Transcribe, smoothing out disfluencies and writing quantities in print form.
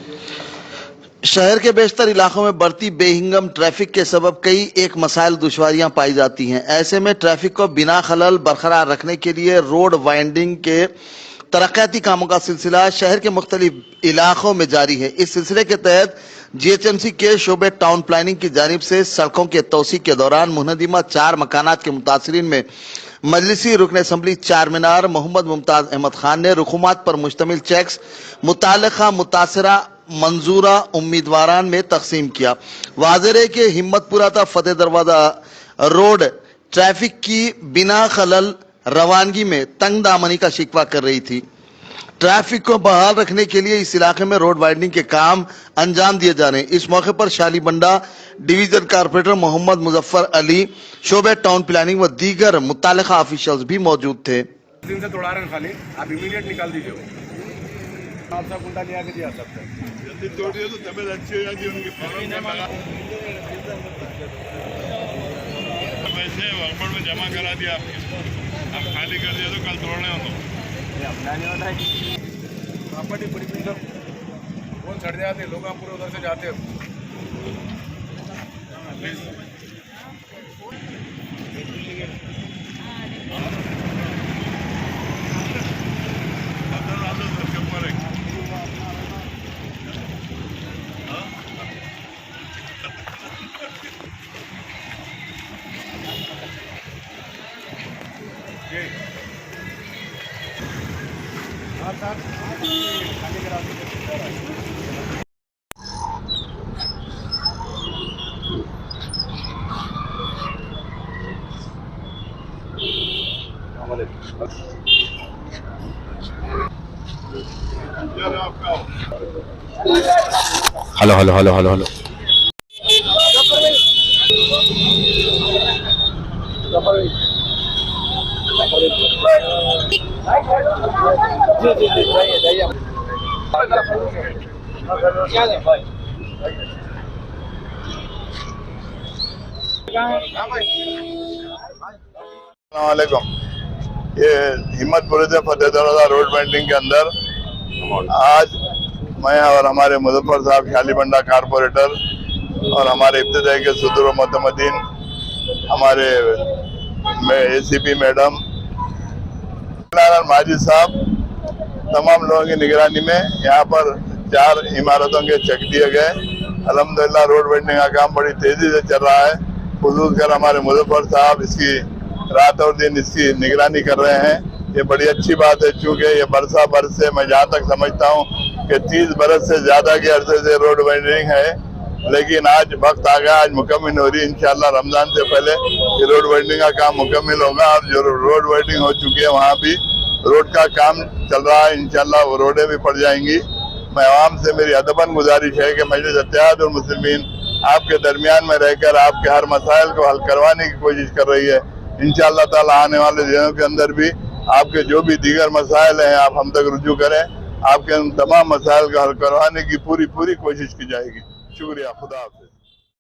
शहर के बेशतर इलाकों में बढ़ती बेहिंगम ट्रैफिक के सबब कई एक मसाइल दुश्वारियां पाई जाती हैं। ऐसे में ट्रैफिक को बिना खलल बरकरार रखने के लिए रोड वाइंडिंग के तरक्याती कामों का सिलसिला शहर के मुख्तलिफ इलाकों में जारी है। इस सिलसिले के तहत जीएचएमसी के शोबे टाउन प्लानिंग की जानिब से सड़कों के तोसी के दौरान मुनहदिमा 4 मकानात के मुतासरीन में मजलिसी रुकन असम्बली चार मीनार मोहम्मद मुमताज अहमद खान ने रुकुमात पर मुश्तमिल चेक्स मुताल्लिका मुतासरा मंजूरा उम्मीदवारान में तकसीम किया। वाज़ेह है कि हिम्मतपुरा था फतेह दरवाजा रोड ट्रैफिक की बिना खलल रवानगी में तंग दामनी का शिकवा कर रही थी। ट्रैफिक को बहाल रखने के लिए इस इलाके में रोड वाइडनिंग के काम अंजाम दिए जा रहे हैं। इस मौके पर शालीबंडा डिवीजन कारपोरेटर मोहम्मद मुजफ्फर अली, शोबे टाउन प्लानिंग व दीगर मुताल्लिका ऑफिशियल्स भी मौजूद थे। दिन से तोड़ा रहे हैं, खाली आप इमीडिएट निकाल दीजिए। आपका कुंडा लिया के दिया सबसे जल्दी तोड़िए तो तबीयत अच्छी हो जाती है उनकी। वैसे वर्कआउट में जमा करा दिया आपके, अब खाली कर दिया तो कल तोड़ने हो तो प्रॉपर्टी पूरी वो चढ़ जाते लोग, हम पूरे उधर से जाते हैं। Hello hello hello hello hello अस्सलामुअलैकुम। ये हिम्मतपुर से फतेह दरवाजा रोड वाइंडिंग के अंदर आज मैं और हमारे मुजफ्फर साहब शालीबंडा कारपोरेटर और हमारे इब्तिदाई के सदर मुतमदीन हमारे एसीपी मैडम माजिद साहब तमाम लोगों की निगरानी में यहाँ पर 4 इमारतों के चेक दिए गए। अल्हम्दुलिल्लाह रोड वाइंडिंग का काम बड़ी तेजी से चल रहा है। खुसूस कर हमारे मुजफ्फर साहब इसकी रात और दिन इसकी निगरानी कर रहे हैं। ये बड़ी अच्छी बात है, चूँकि ये बरस से मैं जहाँ तक समझता हूँ कि 30 बरस से ज़्यादा के अरसे से रोड वाइंडिंग है, लेकिन आज वक्त आ गया, आज मुकम्मल हो रही है। इंशाल्लाह रमज़ान से पहले ये रोड वाइंडिंग का काम मुकम्मल होगा और जो रोड वाइंडिंग हो चुकी है वहाँ भी रोड का काम चल रहा है। इंशाल्लाह वो रोडें भी पड़ जाएंगी। मैं आवाम से मेरी अदबन गुजारिश है कि मजलिस इत्तेहादुल मुस्लिमीन आपके दरमियान में रहकर आपके हर मसाइल को हल करवाने की कोशिश कर रही है। इंशाअल्लाह ताला आने वाले दिनों के अंदर भी आपके जो भी दीगर मसाइल हैं आप हम तक रुजू करें। आपके उन तमाम मसाइल का हल करवाने की पूरी कोशिश की जाएगी। शुक्रिया, खुदा हाफिज़।